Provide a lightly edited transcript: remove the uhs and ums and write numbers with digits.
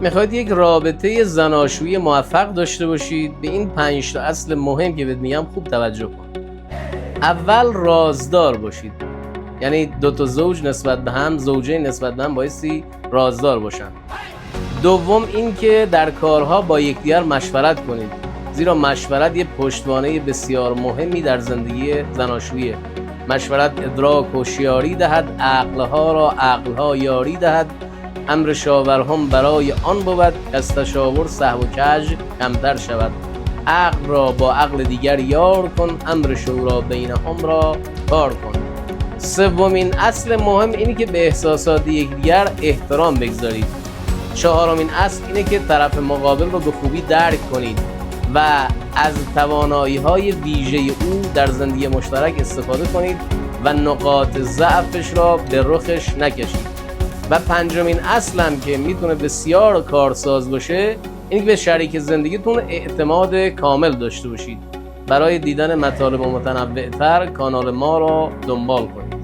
میخواید یک رابطه زناشویی موفق داشته باشید، به این 5 تا اصل مهم که بهت میگم خوب توجه کن. اول رازدار باشید، یعنی 2 تا زوج نسبت به هم، زوجین نسبت به هم بایستی رازدار باشن. دوم این که در کارها با یکدیگر مشورت کنید، زیرا مشورت یه پشتوانه بسیار مهمی در زندگی زناشوییه. مشورت ادراک و هوشیاری دهد، عقلها را عقلها یاری دهد. امر شاورهم برای آن بود، از تشاور سهو و کج کمتر شود. عقل را با عقل دیگر یار کن، امر شورا بینهم را کار کن. سومین اصل مهم اینه که به احساسات یکدیگر احترام بگذارید. چهارمین اصل اینه که طرف مقابل رو به خوبی درک کنید و از توانایی‌های ویژه او در زندگی مشترک استفاده کنید و نقاط ضعفش را به رخش نکشید. و پنجمین اصلم که میتونه بسیار کارساز باشه، اینکه به شریک زندگیتون اعتماد کامل داشته باشید. برای دیدن مطالب متنوع‌تر کانال ما را دنبال کنید.